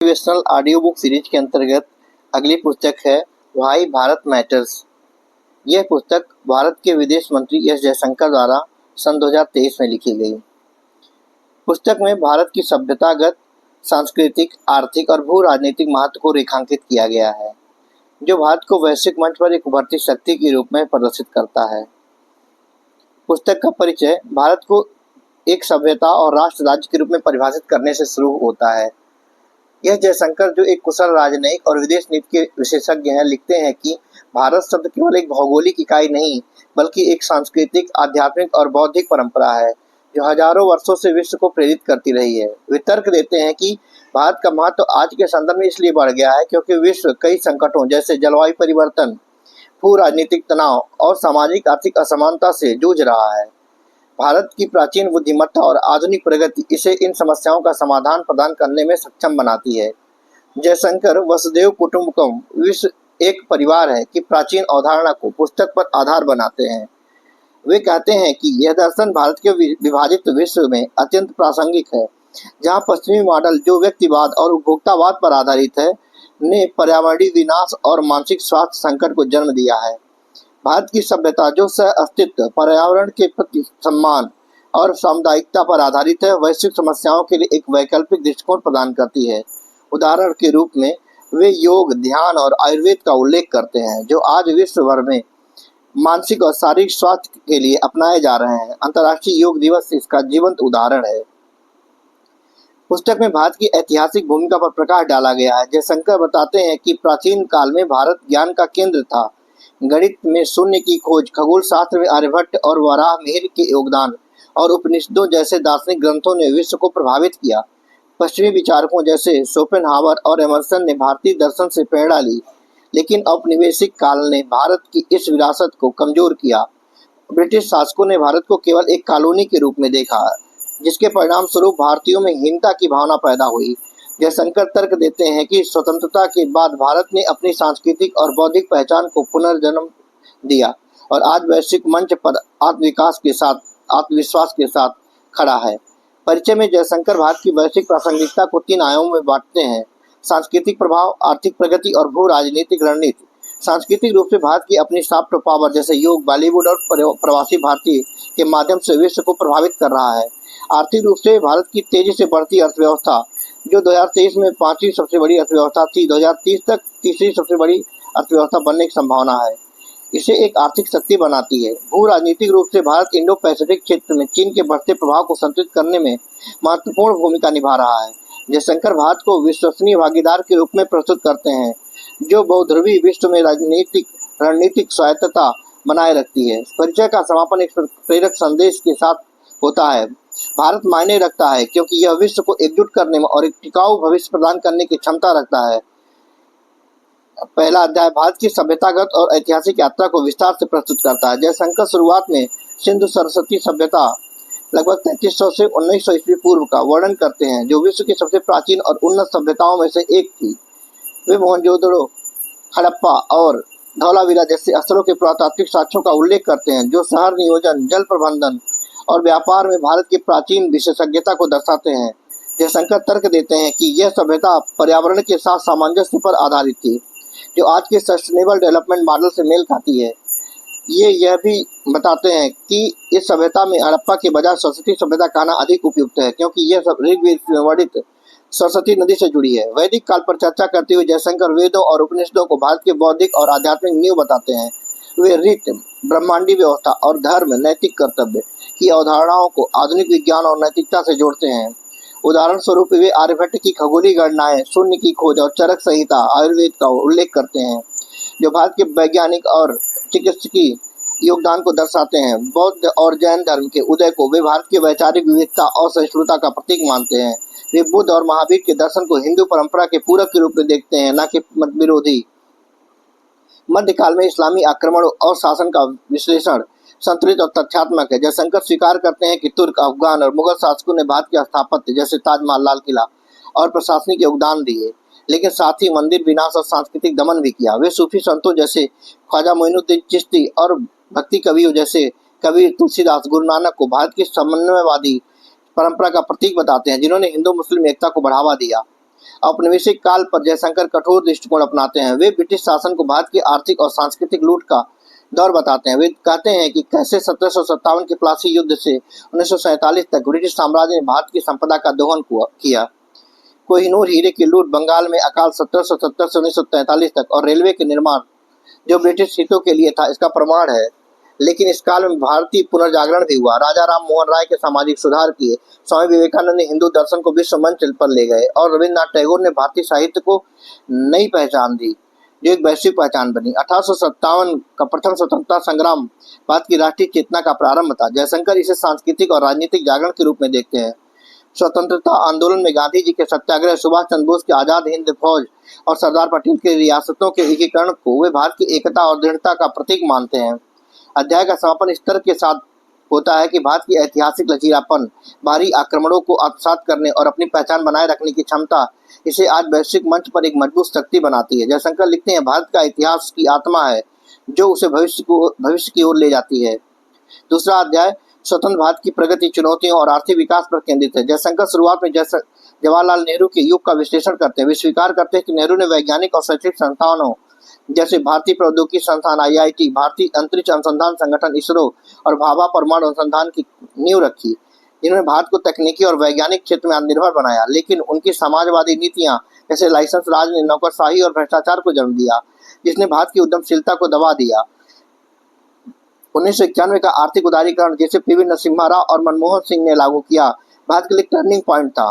Motivational audio book series के अंतर्गत अगली पुस्तक है व्हाई भारत मैटर्स। यह पुस्तक भारत के विदेश मंत्री एस जयशंकर द्वारा सन 2023 में लिखी गई। पुस्तक में भारत की सभ्यतागत, सांस्कृतिक, आर्थिक और भू राजनीतिक महत्व को रेखांकित किया गया है, जो भारत को वैश्विक मंच पर एक उभरती शक्ति के रूप में प्रदर्शित करता है। पुस्तक का परिचय भारत को एक सभ्यता और राष्ट्र राज्य के रूप में परिभाषित करने से शुरू होता है। यह जयशंकर, जो एक कुशल राजनयिक और विदेश नीति के विशेषज्ञ हैं, लिखते हैं कि भारत शब्द केवल एक भौगोलिक इकाई नहीं, बल्कि एक सांस्कृतिक, आध्यात्मिक और बौद्धिक परंपरा है, जो हजारों वर्षों से विश्व को प्रेरित करती रही है। वे तर्क देते हैं कि भारत का महत्व आज के संदर्भ में इसलिए बढ़ गया है क्योंकि विश्व कई संकटों जैसे जलवायु परिवर्तन, भू राजनीतिक तनाव और सामाजिक आर्थिक असमानता से जूझ रहा है। भारत की प्राचीन बुद्धिमत्ता और आधुनिक प्रगति इसे इन समस्याओं का समाधान प्रदान करने में सक्षम बनाती है। जयशंकर वसुधैव कुटुंबकम, विश्व एक परिवार है, की प्राचीन अवधारणा को पुस्तक पर आधार बनाते हैं। वे कहते हैं कि यह दर्शन भारत के विभाजित विश्व में अत्यंत प्रासंगिक है, जहां पश्चिमी मॉडल, जो व्यक्तिवाद और उपभोक्तावाद पर आधारित है, ने पर्यावरणीय विनाश और मानसिक स्वास्थ्य संकट को जन्म दिया है। भारत की सभ्यता, जो सह अस्तित्व, पर्यावरण के प्रति सम्मान और सामुदायिकता पर आधारित है, वैश्विक समस्याओं के लिए एक वैकल्पिक दृष्टिकोण प्रदान करती है। उदाहरण के रूप में वे योग, ध्यान और आयुर्वेद का उल्लेख करते हैं, जो आज विश्व भर में मानसिक और शारीरिक स्वास्थ्य के लिए अपनाए जा रहे हैं। अंतर्राष्ट्रीय योग दिवस इसका जीवंत उदाहरण है। पुस्तक में भारत की ऐतिहासिक भूमिका पर प्रकाश डाला गया है। जयशंकर बताते हैं कि प्राचीन काल में भारत ज्ञान का केंद्र था। गणित में शून्य की खोज, खगोल शास्त्र में आर्यभट्ट और वराहमिहिर के योगदान और उपनिषदों जैसे दार्शनिक ग्रंथों ने विश्व को प्रभावित किया। पश्चिमी विचारकों जैसे शोपेनहावर और एमर्सन ने भारतीय दर्शन से प्रेरणा ली, लेकिन औपनिवेशिक काल ने भारत की इस विरासत को कमजोर किया। ब्रिटिश शासकों ने भारत को केवल एक कॉलोनी के रूप में देखा, जिसके परिणाम स्वरूप भारतीयों में हीनता की भावना पैदा हुई। जयशंकर तर्क देते हैं कि स्वतंत्रता के बाद भारत ने अपनी सांस्कृतिक और बौद्धिक पहचान को पुनर्जन्म दिया और आज वैश्विक मंच पर आत्मविश्वास के साथ खड़ा है। परिचय में जयशंकर भारत की वैश्विक प्रासंगिकता को 3 आयामों में बांटते हैं: सांस्कृतिक प्रभाव, आर्थिक प्रगति और भू राजनीतिक रणनीति। सांस्कृतिक रूप से भारत की अपनी सॉफ्ट पावर जैसे योग, बॉलीवुड और प्रवासी भारतीय के माध्यम से विश्व को प्रभावित कर रहा है। आर्थिक रूप से भारत की तेजी से बढ़ती अर्थव्यवस्था, जो 2023 में 5वीं सबसे बड़ी अर्थव्यवस्था थी, 2030 तक तीसरी सबसे बड़ी अर्थव्यवस्था बनने की संभावना है, इसे एक आर्थिक शक्ति बनाती है। भू राजनीतिक रूप से भारत इंडो पैसिफिक क्षेत्र में चीन के बढ़ते प्रभाव को संतुलित करने में महत्वपूर्ण भूमिका निभा रहा है। जयशंकर भारत को विश्वसनीय भागीदार के रूप में प्रस्तुत करते हैं, जो बहुध्रुवीय विश्व में रणनीतिक स्वायत्तता बनाए रखती है। परिचय का समापन एक प्रेरक संदेश के साथ होता है: भारत मायने रखता है क्योंकि यह विश्व को एकजुट करने में और एक टिकाऊ भविष्य प्रदान करने की क्षमता रखता है। पहला अध्याय भारत की सभ्यतागत और ऐतिहासिक यात्रा को विस्तार से प्रस्तुत करता है। जयशंकर शुरुआत में सिंधु सरस्वती सभ्यता लगभग 3300 से 1900 ईस्वी पूर्व का वर्णन करते हैं, जो विश्व की सबसे प्राचीन और उन्नत सभ्यताओं में से एक थी। वे मोहनजोदड़ो, हड़प्पा और धौलावीरा जैसे स्थलों के पुरातात्विक साक्ष्यों का उल्लेख करते हैं, जो शहर नियोजन, जल प्रबंधन और व्यापार में भारत की प्राचीन विशेषज्ञता को दर्शाते हैं। जयशंकर तर्क देते हैं कि यह सभ्यता पर्यावरण के साथ सामंजस्य पर आधारित थी, जो आज के सस्टेनेबल डेवलपमेंट मॉडल से मेल खाती है। ये यह भी बताते हैं कि इस सभ्यता में हड़प्पा के बजाय सरस्वती सभ्यता कहना अधिक उपयुक्त है, क्योंकि यह ऋग्वेद में वर्णित सरस्वती नदी से जुड़ी है। वैदिक काल पर चर्चा करते हुए जयशंकर वेदों और उपनिषदों को भारत के बौद्धिक और आध्यात्मिक नींव बताते हैं। वे रीत, ब्रह्मांडी व्यवस्था और धर्म, नैतिक कर्तव्य की अवधारणाओं को आधुनिक विज्ञान और नैतिकता से जोड़ते हैं। उदाहरण स्वरूप वे आर्यभट्ट की खगोलीय गणनाएं, शून्य की खोज और चरक संहिता आयुर्वेद का उल्लेख करते हैं, जो भारत के वैज्ञानिक और चिकित्सकीय योगदान को दर्शाते हैं। बौद्ध और जैन धर्म के उदय को वे भारत की वैचारिक विविधता और सहिष्णुता का प्रतीक मानते हैं। वे बुद्ध और महावीर के दर्शन को हिंदू परंपरा के पूरक के रूप में देखते हैं, न कि मत विरोधी। मध्यकाल में इस्लामी आक्रमण और शासन का विश्लेषण संतुलित और तथ्यात्मक है। जयशंकर स्वीकार करते हैं कि तुर्क, अफगान और मुगल शासकों ने भारत के स्थापत्य जैसे ताजमहल, लाल किला और प्रशासनिक योगदान दिए, लेकिन साथ ही मंदिर विनाश और सांस्कृतिक दमन भी किया। वे सूफी संतों जैसे ख्वाजा मोइनुद्दीन चिश्ती और भक्ति कवियों जैसे कबीर, तुलसीदास, गुरु नानक को भारत की समन्वयवादी परंपरा का प्रतीक बताते हैं, जिन्होंने हिंदू मुस्लिम एकता को बढ़ावा दिया। औपनिवेशिक काल पर जयशंकर कठोर दृष्टिकोण अपनाते हैं। वे ब्रिटिश शासन को भारत की आर्थिक और सांस्कृतिक लूट का दौर बताते हैं। वे कहते हैं कि कैसे 1757 के प्लासी युद्ध से 1947 तक ब्रिटिश साम्राज्य ने भारत की संपदा का दोहन किया। कोहिनूर हीरे की लूट, बंगाल में अकाल 1770 से 1943 तक और रेलवे के निर्माण जो ब्रिटिश हितों के लिए था, इसका प्रमाण है। लेकिन इस काल में भारतीय पुनर्जागरण भी हुआ। राजा राम मोहन राय के सामाजिक सुधार किए, स्वामी विवेकानंद ने हिंदू दर्शन को विश्व मंच पर ले गए और रविन्द्रनाथ टैगोर ने भारतीय साहित्य को नई पहचान दी जो एक वैश्विक पहचान बनी। 1857 का प्रथम स्वतंत्रता संग्राम भारत की राष्ट्रीय चेतना का प्रारंभ था। जयशंकर इसे सांस्कृतिक और राजनीतिक जागरण के रूप में देखते हैं। स्वतंत्रता आंदोलन में गांधी जी के सत्याग्रह, सुभाष चंद्र बोस की आजाद हिंद फौज और सरदार पटेल के रियासतों के एकीकरण को वे भारत की एकता और दृढ़ता का प्रतीक मानते हैं। अध्याय का समापन इस तरह के साथ होता है कि भारत की ऐतिहासिक लचीलापन, बाहरी आक्रमणों को आत्मसात करने और अपनी पहचान बनाए रखने की क्षमता इसे आज वैश्विक मंच पर एक मजबूत शक्ति बनाती है। जयशंकर लिखते हैं, भारत का इतिहास की आत्मा है जो उसे भविष्य की ओर ले जाती है। दूसरा अध्याय स्वतंत्र भारत की प्रगति, चुनौतियों और आर्थिक विकास पर केंद्रित है। जयशंकर शुरुआत में जवाहरलाल नेहरू के युग का विश्लेषण करते हैं। वे स्वीकार करते हैं कि नेहरू ने वैज्ञानिक और शैक्षिक संस्थानों जैसे भारतीय प्रौद्योगिकी संस्थान IIT, भारतीय अंतरिक्ष अनुसंधान संगठन ISRO और भाभा परमाणु अनुसंधान की नींव रखी, जिन्होंने भारत को तकनीकी और वैज्ञानिक क्षेत्र में आत्मनिर्भर बनाया। लेकिन उनकी समाजवादी नीतियां जैसे लाइसेंस राज ने नौकरशाही और भ्रष्टाचार को जन्म दिया, जिसने भारत की उद्यमशीलता को दबा दिया। 1991 का आर्थिक उदारीकरण, जिसे PV नरसिम्हा राव और मनमोहन सिंह ने लागू किया, भारत के लिए टर्निंग पॉइंट था।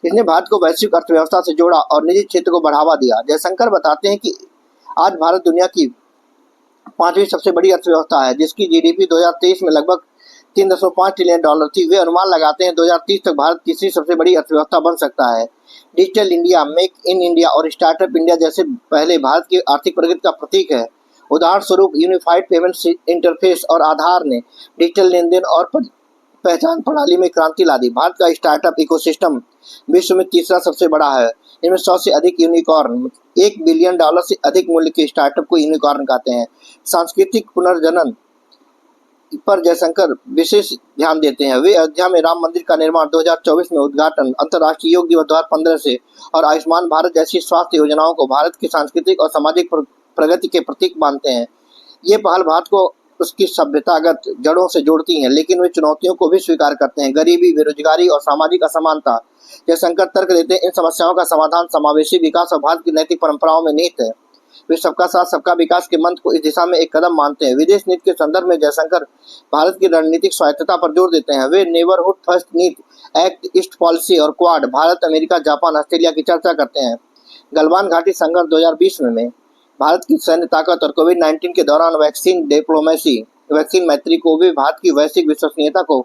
इसने भारत को वैश्विक अर्थव्यवस्था से जोड़ा और निजी क्षेत्र को बढ़ावा दिया। जयशंकर बताते हैं कि आज भारत दुनिया की 5वीं सबसे बड़ी अर्थव्यवस्था है, जिसकी GDP 2023 में लगभग $3.5 ट्रिलियन थी। वे अनुमान लगाते हैं 2030 तक भारत तीसरी सबसे बड़ी अर्थव्यवस्था बन सकता है। Digital India, make in India और स्टार्टअप इंडिया जैसे पहले भारत की आर्थिक प्रगति का प्रतीक है। उदाहरण स्वरूप यूनिफाइड पेमेंट इंटरफेस और आधार ने डिजिटल लेन देन और पहचान प्रणाली में क्रांति ला दी। भारत का स्टार्टअप इकोसिस्टम विश्व में तीसरा सबसे बड़ा है। इनमें 100 से अधिक यूनिकॉर्न, $1 बिलियन से अधिक मूल्य के स्टार्टअप को यूनिकॉर्न कहते हैं। सांस्कृतिक पुनर्जनन पर जयशंकर विशेष ध्यान देते हैं। वे अयोध्या में राम मंदिर का निर्माण 2024 में उद्घाटन, अंतर्राष्ट्रीय योग दिवस 2015 से और आयुष्मान भारत जैसी स्वास्थ्य योजनाओं को भारत की सांस्कृतिक और सामाजिक प्रगति के प्रतीक मानते हैं। ये पहल भारत को उसकी सभ्यतागत जड़ों से जोड़ती हैं, लेकिन वे चुनौतियों को भी स्वीकार करते हैं। गरीबी, बेरोजगारी और सामाजिक असमानता। जयशंकर तर्क देते हैं, इन समस्याओं का समाधान समावेशी विकास और भारत की नैतिक परंपराओं में निहित है। वे सबका साथ सबका विकास के मंत्र को इस दिशा में एक कदम मानते हैं। विदेश नीति के संदर्भ में जयशंकर भारत की रणनीतिक स्वायत्तता पर जोर देते हैं। वे नेबरहुड फर्स्ट नीति, एक्ट ईस्ट पॉलिसी और quad, Bharat, America, Japan, Australia की चर्चा करते हैं। गलवान घाटी संघर्ष 2020 में भारत की सैन्य ताकत और कोविड-19 के दौरान वैक्सीन डिप्लोमेसी, वैक्सीन मैत्री को भी भारत की वैश्विक विश्वसनीयता को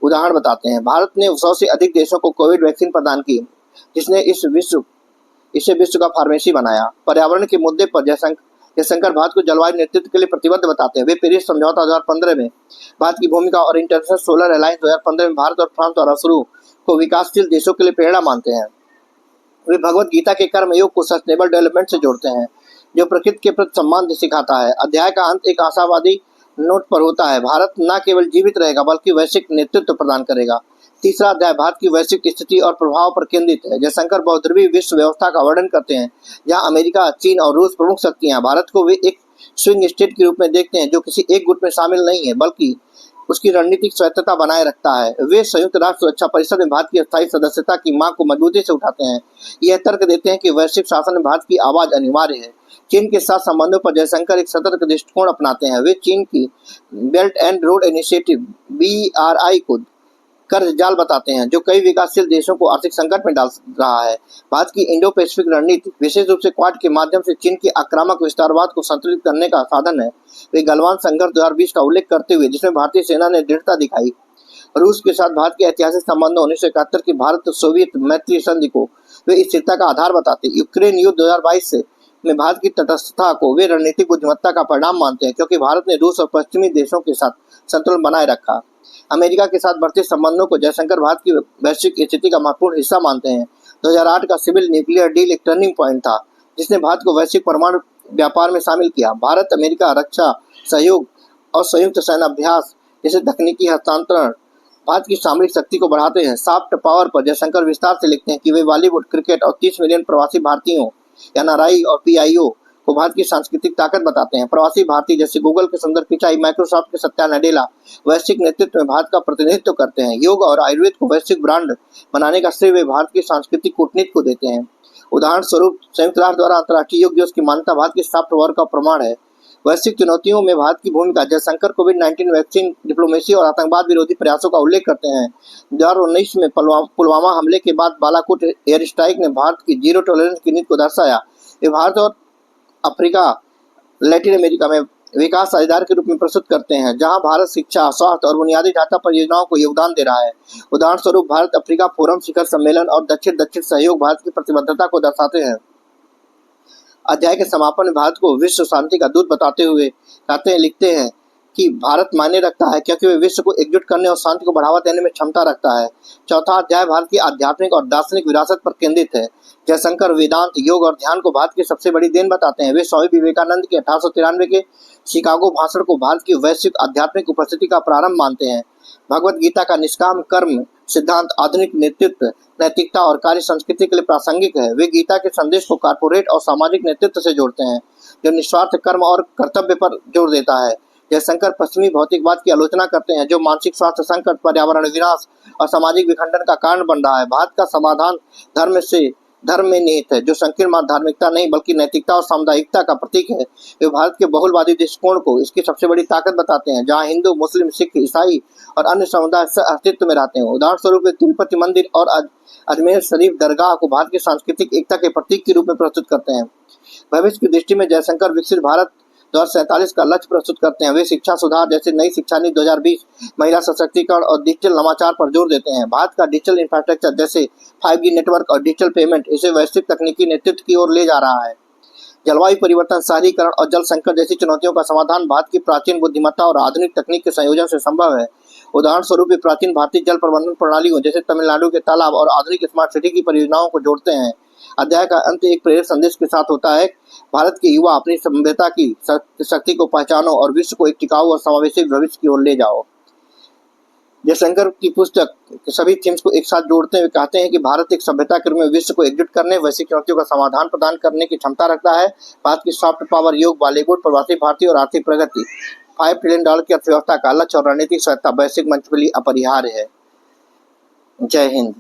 उदाहरण बताते हैं। भारत ने 100 से अधिक देशों को कोविड वैक्सीन प्रदान की, जिसने इसे विश्व का फार्मेसी बनाया। पर्यावरण के मुद्दे पर जयशंकर भारत को जलवायु नेतृत्व के लिए प्रतिबद्ध बताते हैं। वे पेरिस समझौता 2015 में भारत की भूमिका और इंटरनेशनल सोलर अलायंस 2015 में भारत और फ्रांस द्वारा शुरू को विकासशील देशों के लिए प्रेरणा मानते हैं। वे भगवत गीता के कर्म योग को सस्टेनेबल डेवलपमेंट से जोड़ते हैं, जो प्रकृति के प्रति सम्मान सिखाता है। अध्याय का अंत एक आशावादी नोट पर होता है। भारत न केवल जीवित रहेगा बल्कि वैश्विक नेतृत्व प्रदान करेगा। तीसरा अध्याय भारत की वैश्विक स्थिति और प्रभाव पर केंद्रित है। जयशंकर बहुध्रुवीय विश्व व्यवस्था का वर्णन करते हैं, जहां अमेरिका, चीन और रूस प्रमुख शक्तियां। भारत को वे एक स्विंग स्टेट के रूप में देखते हैं, जो किसी एक गुट में शामिल नहीं है बल्कि उसकी रणनीतिक स्वायत्तता बनाए रखता है। वे संयुक्त राष्ट्र सुरक्षा परिषद में भारत की अस्थायी सदस्यता की मांग को मजबूती से उठाते हैं। यह तर्क देते हैं कि वैश्विक शासन में भारत की आवाज अनिवार्य है। चीन के साथ संबंधों पर जयशंकर एक सतर्क दृष्टिकोण अपनाते हैं। वे चीन की belt and road initiative BRI को कर्ज जाल बताते हैं, जो कई विकासशील देशों को आर्थिक संकट में डाल रहा है। भारत की इंडो पैसिफिक रणनीति विशेष रूप से क्वाड के माध्यम से चीन के आक्रामक विस्तारवाद को संतुलित करने का साधन है। वे गलवान संघर्ष 2020 का उल्लेख करते हुए, जिसमें भारतीय सेना ने दृढ़ता दिखाई, रूस के साथ भारत के ऐतिहासिक संबंधों 1971 की भारत सोवियत मैत्री संधि को वे स्थिरता का आधार बताते। यूक्रेन युद्ध 2022 में भारत की तटस्थता को वे रणनीतिक बुद्धिमत्ता का परिणाम मानते हैं, क्योंकि भारत ने रूस और पश्चिमी देशों के साथ संतुलन बनाए रखा। अमेरिका के साथ बढ़ते संबंधों को जयशंकर भारत की वैश्विक स्थिति का महत्वपूर्ण हिस्सा मानते हैं। 2008 का सिविल न्यूक्लियर डील एक टर्निंग पॉइंट था, जिसने भारत को वैश्विक परमाणु व्यापार में शामिल किया। भारत अमेरिका रक्षा सहयोग और संयुक्त सैन्य अभ्यास जैसे तकनीकी हस्तांतरण भारत की सामरिक शक्ति को बढ़ाते हैं। सॉफ्ट पावर पर जयशंकर विस्तार से लिखते हैं कि वे बॉलीवुड, क्रिकेट और 30 मिलियन प्रवासी भारतीयों एनआरआई और पीआईओ को भारत की सांस्कृतिक ताकत बताते हैं। प्रवासी भारतीय जैसे गूगल के सुंदर पिचाई, माइक्रोसॉफ्ट के सत्या नडेला वैश्विक नेतृत्व में भारत का प्रतिनिधित्व करते हैं। योग और आयुर्वेद को वैश्विक ब्रांड बनाने का श्रेय वे भारत की सांस्कृतिक कूटनीति को देते हैं। उदाहरण स्वरूप संयुक्त राष्ट्र द्वारा अंतर्राष्ट्रीय योग दिवस की मान्यता भारत की सॉफ्ट पावर का प्रमाण है। वैश्विक चुनौतियों में भारत की भूमिका जयशंकर कोविड-19 वैक्सीन, डिप्लोमेसी और आतंकवाद विरोधी प्रयासों का उल्लेख करते हैं। 2019 में पुलवामा हमले के बाद बालाकोट एयर स्ट्राइक ने भारत की जीरो टॉलरेंस की नीति को दर्शाया। वे भारत और अफ्रीका, लैटिन अमेरिका में विकास साझेदार के रूप में प्रस्तुत करते हैं, जहां भारत शिक्षा, स्वास्थ्य और बुनियादी ढांचा परियोजनाओं को योगदान दे रहा है। उदाहरण स्वरूप भारत अफ्रीका फोरम शिखर सम्मेलन और दक्षिण सहयोग भारत की प्रतिबद्धता को दर्शाते हैं। अध्याय के समापन में भारत को विश्व शांति का दूत बताते हुए लिखते हैं कि भारत मायने रखता है क्योंकि वे विश्व को एकजुट करने और शांति को बढ़ावा देने में क्षमता रखता है। चौथा अध्याय भारत की आध्यात्मिक और दार्शनिक विरासत पर केंद्रित है। जयशंकर वेदांत, योग और ध्यान को भारत की सबसे बड़ी देन बताते हैं। वे स्वामी विवेकानंद के 1893 के शिकागो भाषण को भारत की वैश्विक आध्यात्मिक उपस्थिति का प्रारंभ मानते हैं। भगवत गीता का निष्काम कर्म सिद्धांत आधुनिक नेतृत्व, नैतिकता और कार्य संस्कृति के लिए प्रासंगिक है। वे गीता के संदेश को कॉर्पोरेट और सामाजिक नेतृत्व से जोड़ते हैं, जो निस्वार्थ कर्म और कर्तव्य पर जोर देता है। जयशंकर पश्चिमी भौतिकवाद की आलोचना करते हैं, जो मानसिक स्वास्थ्य संकट, पर्यावरण विनाश और सामाजिक विखंडन का कारण बन रहा है। भारत का समाधान धर्म में निहित है, जो संकीर्ण मात्र धार्मिकता नहीं बल्कि नैतिकता और सामुदायिकता का प्रतीक है। वे भारत के बहुलवादी दृष्टिकोण को इसकी सबसे बड़ी ताकत बताते हैं, जहां हिंदू, मुस्लिम, सिख, ईसाई और अन्य समुदाय अस्तित्व में रहते हैं। उदाहरण स्वरूप वे तिरुपति मंदिर और अजमेर शरीफ दरगाह को भारत की सांस्कृतिक एकता के प्रतीक के रूप में प्रस्तुत करते हैं। भविष्य की दृष्टि में जयशंकर विकसित भारत 2047 का लक्ष्य प्रस्तुत करते हैं। वे शिक्षा सुधार जैसे नई शिक्षा नीति 2020, महिला सशक्तिकरण और डिजिटल नवाचार पर जोर देते हैं। भारत का डिजिटल इंफ्रास्ट्रक्चर जैसे 5G नेटवर्क और डिजिटल पेमेंट इसे वैश्विक तकनीकी नेतृत्व की ओर ले जा रहा है। जलवायु परिवर्तन, शहरीकरण और जल संकट जैसी चुनौतियों का समाधान भारत की प्राचीन बुद्धिमत्ता और आधुनिक तकनीक के संयोजन से संभव है। उदाहरण स्वरूप वे प्राचीन भारतीय जल प्रबंधन प्रणालियों जैसे तमिलनाडु के तालाब और आधुनिक स्मार्ट सिटी की परियोजनाओं को जोड़ते हैं। अध्याय का अंत एक प्रेरक संदेश के साथ होता है। भारत के युवा अपनी सभ्यता की शक्ति को पहचानो और विश्व को एक टिकाऊ और समावेशी भविष्य की ओर ले जाओ। जयशंकर की पुस्तक सभी थीम्स को एक साथ जोड़ते हुए कहते हैं कि भारत एक सभ्यता के रूप में विश्व को एकजुट करने, वैश्विक चुनौतियों का समाधान प्रदान करने की क्षमता रखता है। भारत की सॉफ्ट पावर, योग, बॉलीवुड, प्रवासी भारतीय और आर्थिक प्रगति $5 ट्रिलियन की अर्थव्यवस्था का लक्ष्य और रणनीतिक सहायता वैश्विक मंच के लिए अपरिहार्य है। जय हिंद।